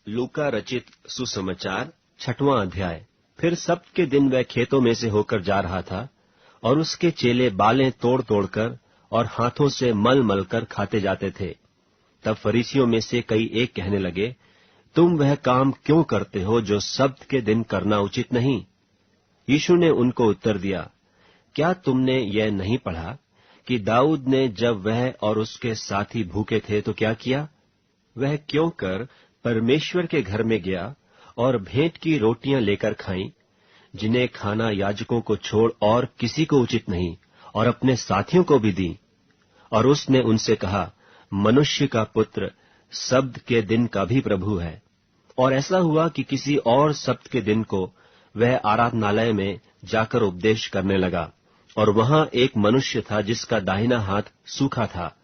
लूका रचित सुसमाचार 6वां अध्याय। फिर सब्त के दिन वह खेतों में से होकर जा रहा था, और उसके चेले बालें तोड़ तोड़कर और हाथों से मल मल कर खाते जाते थे। तब फरीसियों में से कई एक कहने लगे, तुम वह काम क्यों करते हो जो सब्त के दिन करना उचित नहीं? यीशु ने उनको उत्तर दिया, क्या तुमने यह नहीं पढ़ा कि दाऊद ने जब वह और उसके साथी भूखे थे तो क्या किया? वह क्यों कर परमेश्वर के घर में गया और भेंट की रोटियां लेकर खाईं, जिन्हें खाना याजकों को छोड़ और किसी को उचित नहीं, और अपने साथियों को भी दी। और उसने उनसे कहा, मनुष्य का पुत्र सब्त के दिन का भी प्रभु है। और ऐसा हुआ कि किसी और सब्त के दिन को वह आराधनालय में जाकर उपदेश करने लगा, और वहां एक मनुष्य था जिसका दाहिना हाथ सूखा था।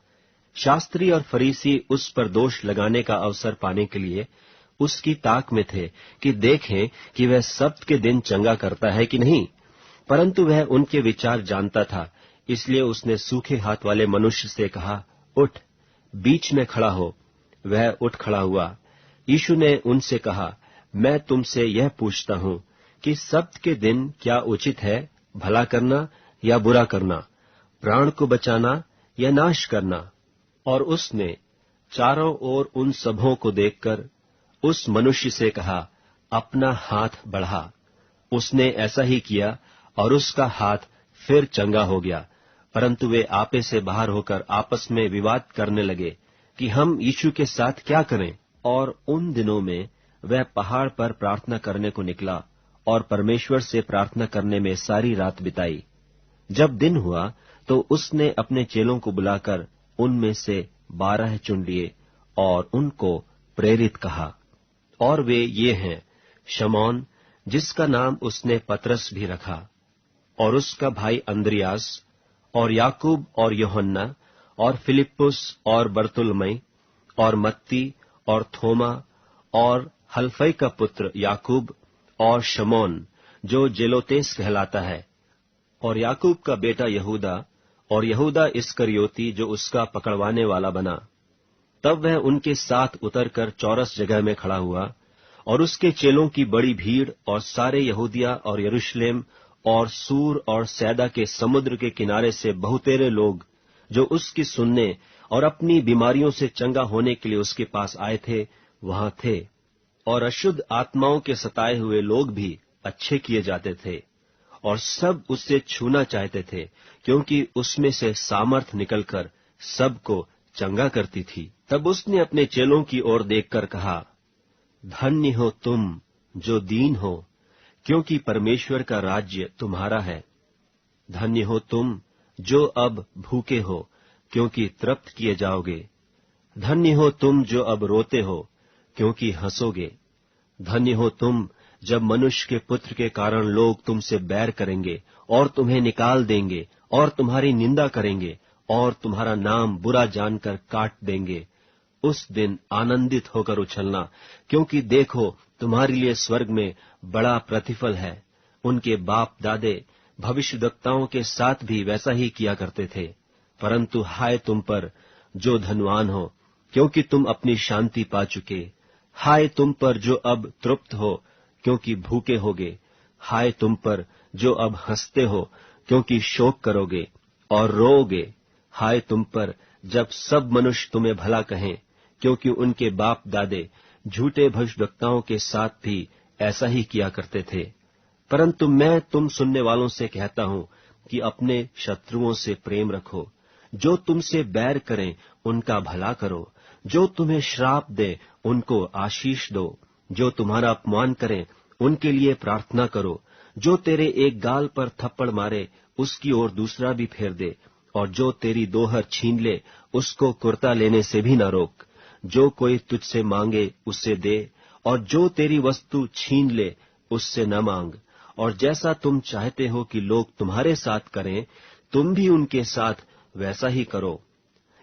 शास्त्री और फरीसी उस पर दोष लगाने का अवसर पाने के लिए उसकी ताक में थे कि देखें कि वह सब्त के दिन चंगा करता है कि नहीं। परंतु वह उनके विचार जानता था, इसलिए उसने सूखे हाथ वाले मनुष्य से कहा, उठ, बीच में खड़ा हो। वह उठ खड़ा हुआ। यीशु ने उनसे कहा, मैं तुमसे यह पूछता हूं कि सब्त के दिन क्या उचित है, भला करना या बुरा करना, प्राण को बचाना या नाश करना? और उसने चारों ओर उन सबों को देखकर उस मनुष्य से कहा, अपना हाथ बढ़ा। उसने ऐसा ही किया और उसका हाथ फिर चंगा हो गया। परंतु वे आपे से बाहर होकर आपस में विवाद करने लगे कि हम यीशु के साथ क्या करें। और उन दिनों में वह पहाड़ पर प्रार्थना करने को निकला और परमेश्वर से प्रार्थना करने में सारी रात बिताई। जब दिन हुआ तो उसने अपने चेलों को बुलाकर उनमें से 12 चुन लिए और उनको प्रेरित कहा। और वे ये हैं, शमौन, जिसका नाम उसने पतरस भी रखा, और उसका भाई अंद्रियास, और याकूब और यूहन्ना, और फिलिप्पुस और बरतुल्मै, और मत्ती और थोमा, और हल्फई का पुत्र याकूब, और शमौन जो जेलोतेस कहलाता है, और याकूब का बेटा यहूदा, और यहूदा इस्करियोती जो उसका पकड़वाने वाला बना। तब वह उनके साथ उतरकर चौरस जगह में खड़ा हुआ, और उसके चेलों की बड़ी भीड़ और सारे यहूदिया और यरूशलेम और सूर और सैदा के समुद्र के किनारे से बहुतेरे लोग जो उसकी सुनने और अपनी बीमारियों से चंगा होने के लिए उसके पास आए थे, वहां थे। और अशुद्ध आत्माओं के सताए हुए लोग भी अच्छे किए जाते थे, और सब उससे छूना चाहते थे, क्योंकि उसमें से सामर्थ निकलकर सबको चंगा करती थी। तब उसने अपने चेलों की ओर देखकर कहा, धन्य हो तुम जो दीन हो, क्योंकि परमेश्वर का राज्य तुम्हारा है। धन्य हो तुम जो अब भूखे हो, क्योंकि तृप्त किए जाओगे। धन्य हो तुम जो अब रोते हो, क्योंकि हंसोगे। धन्य हो तुम जब मनुष्य के पुत्र के कारण लोग तुमसे बैर करेंगे और तुम्हें निकाल देंगे और तुम्हारी निंदा करेंगे और तुम्हारा नाम बुरा जानकर काट देंगे। उस दिन आनंदित होकर उछलना, क्योंकि देखो तुम्हारे लिए स्वर्ग में बड़ा प्रतिफल है। उनके बाप दादे भविष्यद्वक्ताओं के साथ भी वैसा ही किया करते थे। परंतु हाय तुम पर जो धनवान हो, क्योंकि तुम अपनी शांति पा चुके। हाय तुम पर जो अब तृप्त हो, क्योंकि भूखे होगे। हाय तुम पर जो अब हंसते हो, क्योंकि शोक करोगे और रोओगे। हाय तुम पर जब सब मनुष्य तुम्हें भला कहें, क्योंकि उनके बाप दादे झूठे भविष्यद्वक्ताओं के साथ भी ऐसा ही किया करते थे। परंतु मैं तुम सुनने वालों से कहता हूं कि अपने शत्रुओं से प्रेम रखो, जो तुमसे बैर करें उनका भला करो, जो तुम्हें श्राप दे उनको आशीष दो, जो तुम्हारा अपमान करें उनके लिए प्रार्थना करो, जो तेरे एक गाल पर थप्पड़ मारे उसकी ओर दूसरा भी फेर दे, और जो तेरी दोहर छीन ले उसको कुर्ता लेने से भी न रोक। जो कोई तुझसे मांगे उससे दे, और जो तेरी वस्तु छीन ले उससे न मांग। और जैसा तुम चाहते हो कि लोग तुम्हारे साथ करें, तुम भी उनके साथ वैसा ही करो।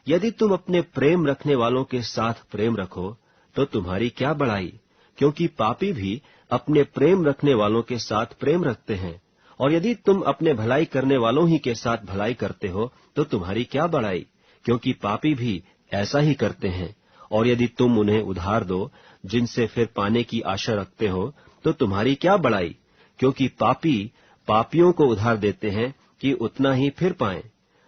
यदि तुम अपने प्रेम रखने वालों के साथ प्रेम रखो तो तुम्हारी क्या बड़ाई, क्योंकि पापी भी अपने प्रेम रखने वालों के साथ प्रेम रखते हैं। और यदि तुम अपने भलाई करने वालों ही के साथ भलाई करते हो तो तुम्हारी क्या बड़ाई, क्योंकि पापी भी ऐसा ही करते हैं। और यदि तुम उन्हें उधार दो जिनसे फिर पाने की आशा रखते हो, तो तुम्हारी क्या बड़ाई, क्योंकि पापी पापियों को उधार देते हैं कि उतना ही फिर पाएं।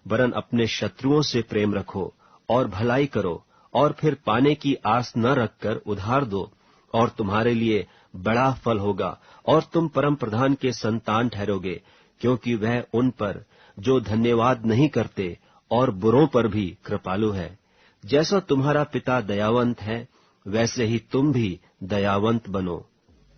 वरन अपने शत्रुओं से प्रेम रखो और भलाई करो, और फिर पाने की आस न रखकर उधार दो, और तुम्हारे लिए बड़ा फल होगा, और तुम परम प्रधान के संतान ठहरोगे, क्योंकि वह उन पर जो धन्यवाद नहीं करते और बुरों पर भी कृपालु है। जैसा तुम्हारा पिता दयावंत है, वैसे ही तुम भी दयावंत बनो।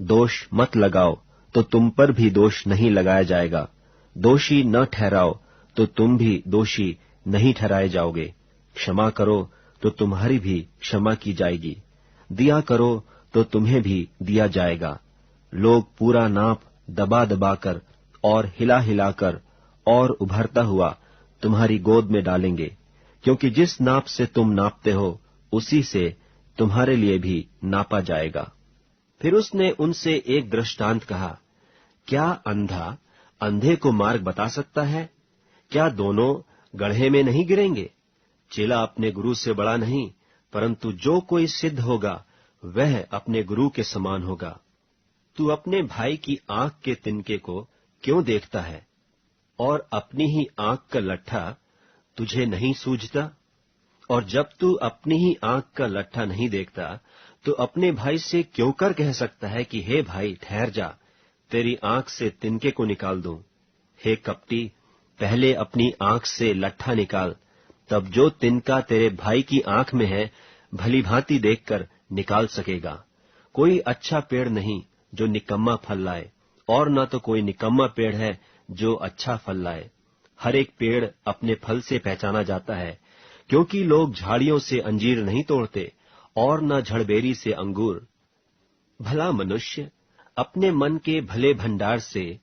दोष मत लगाओ, तो तुम पर भी दोष नहीं लगाया जाएगा। दोषी न ठहराओ, तो तुम भी दोषी नहीं ठहराए जाओगे। क्षमा करो, तो तुम्हारी भी क्षमा की जाएगी। दिया करो, तो तुम्हें भी दिया जाएगा। लोग पूरा नाप दबा दबा कर और हिला हिला कर और उभरता हुआ तुम्हारी गोद में डालेंगे, क्योंकि जिस नाप से तुम नापते हो, उसी से तुम्हारे लिए भी नापा जाएगा। फिर उसने उनसे एक दृष्टांत कहा, क्या अंधा अंधे को मार्ग बता सकता है? क्या दोनों गड्ढे में नहीं गिरेंगे? चेला अपने गुरु से बड़ा नहीं, परंतु जो कोई सिद्ध होगा वह अपने गुरु के समान होगा। तू अपने भाई की आंख के तिनके को क्यों देखता है, और अपनी ही आंख का लट्ठा तुझे नहीं सूझता? और जब तू अपनी ही आंख का लट्ठा नहीं देखता, तो अपने भाई से क्यों कर कह सकता है कि हे भाई ठहर जा, तेरी आंख से तिनके को निकाल दूं? हे कपटी, पहले अपनी आंख से लट्ठा निकाल, तब जो तिनका तेरे भाई की आंख में है भली भांति देखकर निकाल सकेगा। कोई अच्छा पेड़ नहीं जो निकम्मा फल लाए, और न तो कोई निकम्मा पेड़ है जो अच्छा फल लाए। हर एक पेड़ अपने फल से पहचाना जाता है, क्योंकि लोग झाड़ियों से अंजीर नहीं तोड़ते और न झड़बेरी से अंगूर। भला मनुष्य अपने मन के भले भंडार से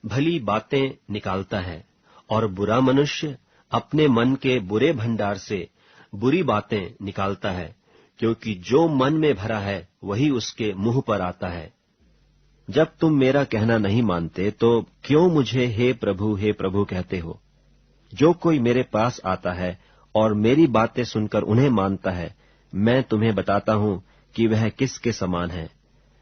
भली बातें निकालता है, और बुरा मनुष्य अपने मन के बुरे भंडार से बुरी बातें निकालता है, क्योंकि जो मन में भरा है वही उसके मुंह पर आता है। जब तुम मेरा कहना नहीं मानते, तो क्यों मुझे हे प्रभु कहते हो? जो कोई मेरे पास आता है और मेरी बातें सुनकर उन्हें मानता है, मैं तुम्हें बताता हूं कि वह किसके समान है।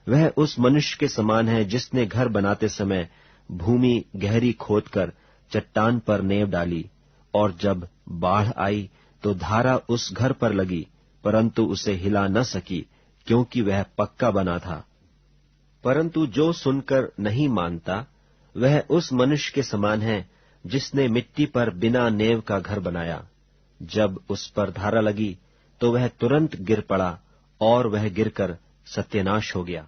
वह उस मनुष्य के समान है जिसने घर बनाते समय भूमि गहरी खोदकर चट्टान पर नींव डाली, और जब बाढ़ आई तो धारा उस घर पर लगी, परंतु उसे हिला न सकी, क्योंकि वह पक्का बना था। परंतु जो सुनकर नहीं मानता, वह उस मनुष्य के समान है जिसने मिट्टी पर बिना नींव का घर बनाया। जब उस पर धारा लगी तो वह तुरंत गिर पड़ा, और वह गिरकर सत्यानाश हो गया।